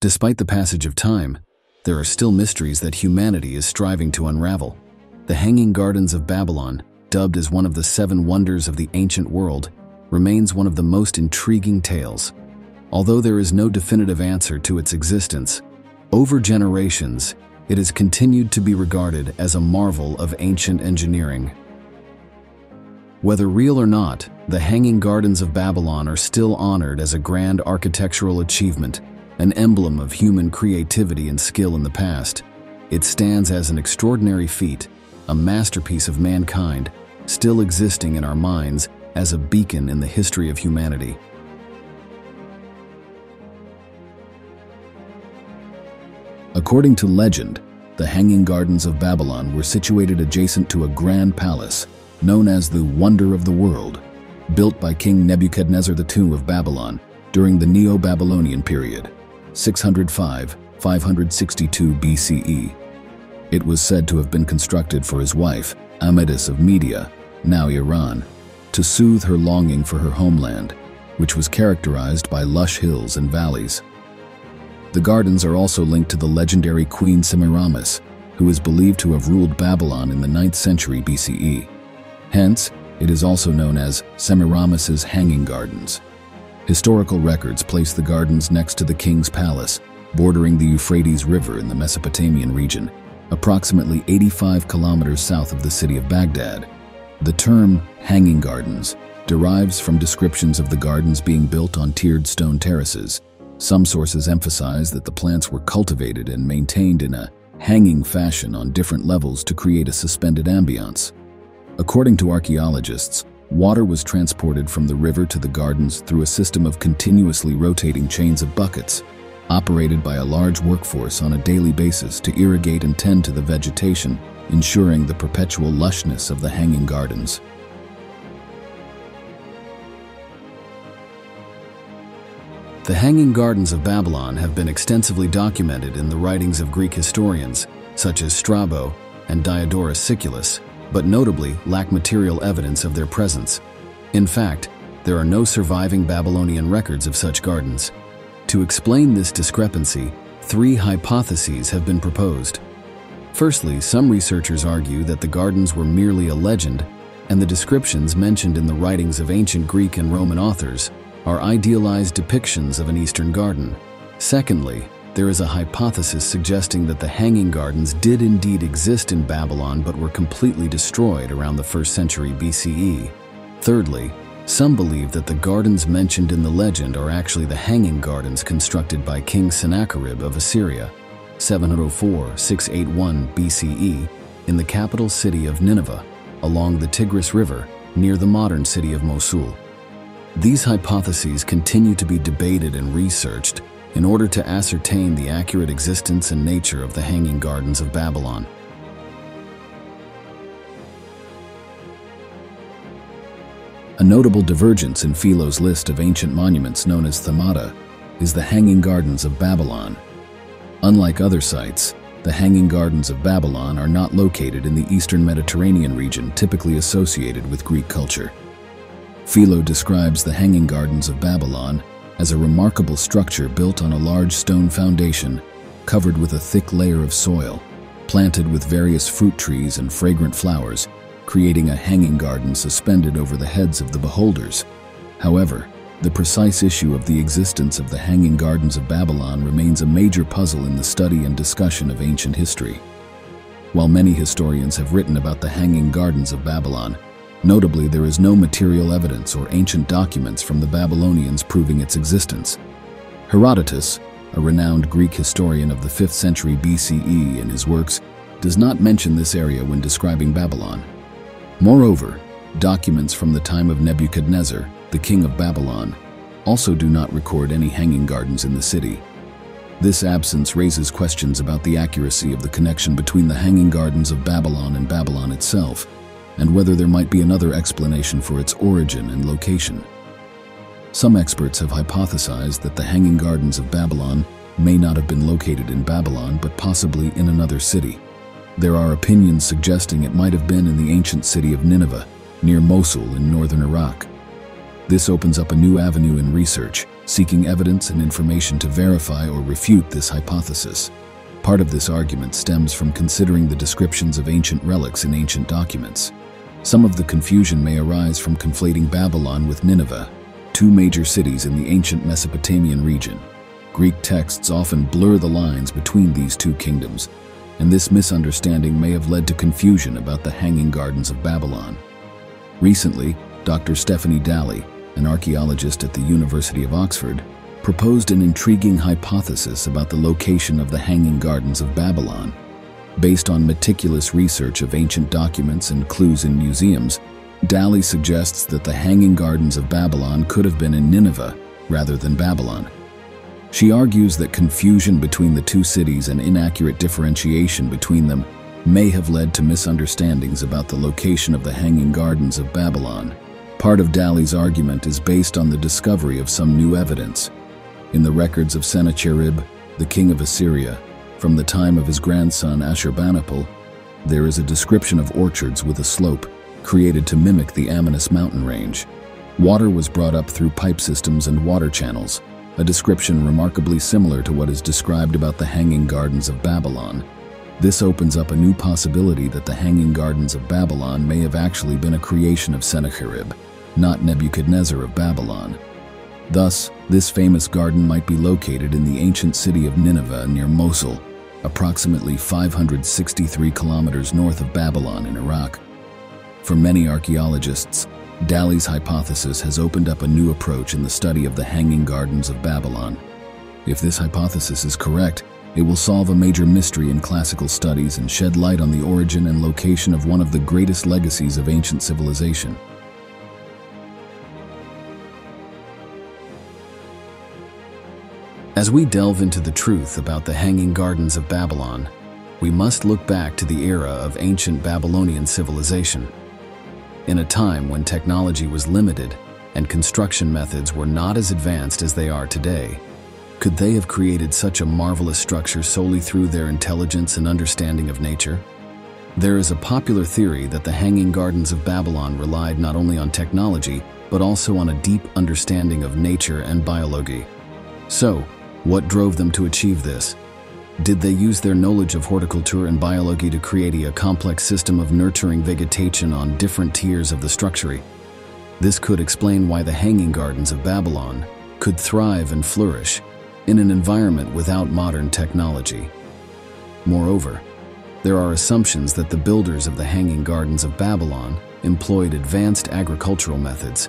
Despite the passage of time, there are still mysteries that humanity is striving to unravel. The Hanging Gardens of Babylon, dubbed as one of the 7 wonders of the ancient world, remains one of the most intriguing tales. Although there is no definitive answer to its existence, over generations, it has continued to be regarded as a marvel of ancient engineering. Whether real or not, the Hanging Gardens of Babylon are still honored as a grand architectural achievement, an emblem of human creativity and skill in the past. It stands as an extraordinary feat, a masterpiece of mankind, still existing in our minds as a beacon in the history of humanity. According to legend, the Hanging Gardens of Babylon were situated adjacent to a grand palace, known as the Wonder of the World, built by King Nebuchadnezzar II of Babylon during the Neo-Babylonian period, 605–562 BCE. It was said to have been constructed for his wife, Amadis of Media, now Iran, to soothe her longing for her homeland, which was characterized by lush hills and valleys. The gardens are also linked to the legendary Queen Semiramis, who is believed to have ruled Babylon in the 9th century BCE. Hence, it is also known as Semiramis's Hanging Gardens. Historical records place the gardens next to the king's palace, bordering the Euphrates River in the Mesopotamian region, approximately 85 kilometers south of the city of Baghdad. The term Hanging Gardens derives from descriptions of the gardens being built on tiered stone terraces. Some sources emphasize that the plants were cultivated and maintained in a hanging fashion on different levels to create a suspended ambiance. According to archaeologists, water was transported from the river to the gardens through a system of continuously rotating chains of buckets, operated by a large workforce on a daily basis to irrigate and tend to the vegetation, ensuring the perpetual lushness of the Hanging Gardens. The Hanging Gardens of Babylon have been extensively documented in the writings of Greek historians, such as Strabo and Diodorus Siculus, but notably lack material evidence of their presence. In fact, there are no surviving Babylonian records of such gardens. To explain this discrepancy, 3 hypotheses have been proposed. Firstly, some researchers argue that the gardens were merely a legend, and the descriptions mentioned in the writings of ancient Greek and Roman authors are idealized depictions of an Eastern garden. Secondly, there is a hypothesis suggesting that the Hanging Gardens did indeed exist in Babylon but were completely destroyed around the 1st century BCE. Thirdly, some believe that the gardens mentioned in the legend are actually the Hanging Gardens constructed by King Sennacherib of Assyria, 704–681 BCE, in the capital city of Nineveh, along the Tigris River, near the modern city of Mosul. These hypotheses continue to be debated and researched in order to ascertain the accurate existence and nature of the Hanging Gardens of Babylon. A notable divergence in Philo's list of ancient monuments known as themata is the Hanging Gardens of Babylon. Unlike other sites, the Hanging Gardens of Babylon are not located in the Eastern Mediterranean region typically associated with Greek culture. Philo describes the Hanging Gardens of Babylon as a remarkable structure built on a large stone foundation, covered with a thick layer of soil, planted with various fruit trees and fragrant flowers, creating a hanging garden suspended over the heads of the beholders. However, the precise issue of the existence of the Hanging Gardens of Babylon remains a major puzzle in the study and discussion of ancient history. While many historians have written about the Hanging Gardens of Babylon, notably, there is no material evidence or ancient documents from the Babylonians proving its existence. Herodotus, a renowned Greek historian of the 5th century BCE in his works, does not mention this area when describing Babylon. Moreover, documents from the time of Nebuchadnezzar, the king of Babylon, also do not record any hanging gardens in the city. This absence raises questions about the accuracy of the connection between the Hanging Gardens of Babylon and Babylon itself, and whether there might be another explanation for its origin and location. Some experts have hypothesized that the Hanging Gardens of Babylon may not have been located in Babylon, but possibly in another city. There are opinions suggesting it might have been in the ancient city of Nineveh, near Mosul in northern Iraq. This opens up a new avenue in research, seeking evidence and information to verify or refute this hypothesis. Part of this argument stems from considering the descriptions of ancient relics in ancient documents. Some of the confusion may arise from conflating Babylon with Nineveh, two major cities in the ancient Mesopotamian region. Greek texts often blur the lines between these two kingdoms, and this misunderstanding may have led to confusion about the Hanging Gardens of Babylon. Recently, Dr. Stephanie Daly, an archaeologist at the University of Oxford, proposed an intriguing hypothesis about the location of the Hanging Gardens of Babylon. Based on meticulous research of ancient documents and clues in museums, Daly suggests that the Hanging Gardens of Babylon could have been in Nineveh rather than Babylon. She argues that confusion between the two cities and inaccurate differentiation between them may have led to misunderstandings about the location of the Hanging Gardens of Babylon. Part of Daly's argument is based on the discovery of some new evidence. In the records of Sennacherib, the king of Assyria, from the time of his grandson Ashurbanipal, there is a description of orchards with a slope created to mimic the Amanus mountain range. Water was brought up through pipe systems and water channels, a description remarkably similar to what is described about the Hanging Gardens of Babylon. This opens up a new possibility that the Hanging Gardens of Babylon may have actually been a creation of Sennacherib, not Nebuchadnezzar of Babylon. Thus, this famous garden might be located in the ancient city of Nineveh near Mosul, approximately 563 kilometers north of Babylon in Iraq. For many archaeologists, Daly's hypothesis has opened up a new approach in the study of the Hanging Gardens of Babylon. If this hypothesis is correct, it will solve a major mystery in classical studies and shed light on the origin and location of one of the greatest legacies of ancient civilization. As we delve into the truth about the Hanging Gardens of Babylon, we must look back to the era of ancient Babylonian civilization. In a time when technology was limited and construction methods were not as advanced as they are today, could they have created such a marvelous structure solely through their intelligence and understanding of nature? There is a popular theory that the Hanging Gardens of Babylon relied not only on technology, but also on a deep understanding of nature and biology. So, what drove them to achieve this? Did they use their knowledge of horticulture and biology to create a complex system of nurturing vegetation on different tiers of the structure? This could explain why the Hanging Gardens of Babylon could thrive and flourish in an environment without modern technology. Moreover, there are assumptions that the builders of the Hanging Gardens of Babylon employed advanced agricultural methods,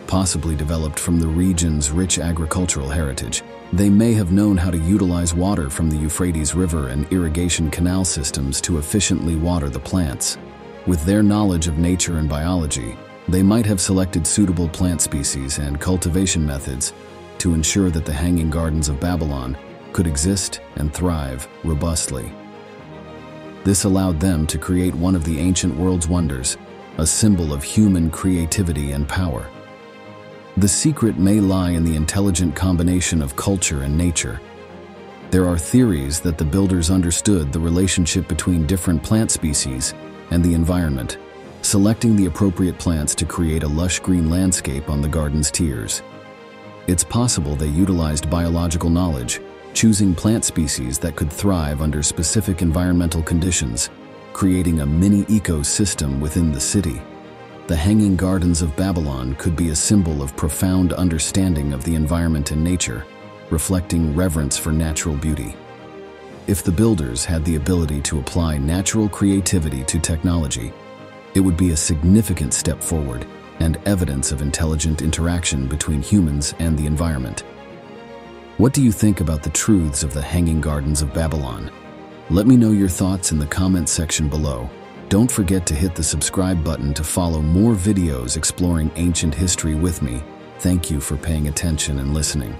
possibly developed from the region's rich agricultural heritage. They may have known how to utilize water from the Euphrates River and irrigation canal systems to efficiently water the plants. With their knowledge of nature and biology, they might have selected suitable plant species and cultivation methods to ensure that the Hanging Gardens of Babylon could exist and thrive robustly. This allowed them to create one of the ancient world's wonders, a symbol of human creativity and power. The secret may lie in the intelligent combination of culture and nature. There are theories that the builders understood the relationship between different plant species and the environment, selecting the appropriate plants to create a lush green landscape on the garden's tiers. It's possible they utilized biological knowledge, choosing plant species that could thrive under specific environmental conditions, creating a mini ecosystem within the city. The Hanging Gardens of Babylon could be a symbol of profound understanding of the environment and nature, reflecting reverence for natural beauty. If the builders had the ability to apply natural creativity to technology, it would be a significant step forward and evidence of intelligent interaction between humans and the environment. What do you think about the truths of the Hanging Gardens of Babylon? Let me know your thoughts in the comment section below. Don't forget to hit the subscribe button to follow more videos exploring ancient history with me. Thank you for paying attention and listening.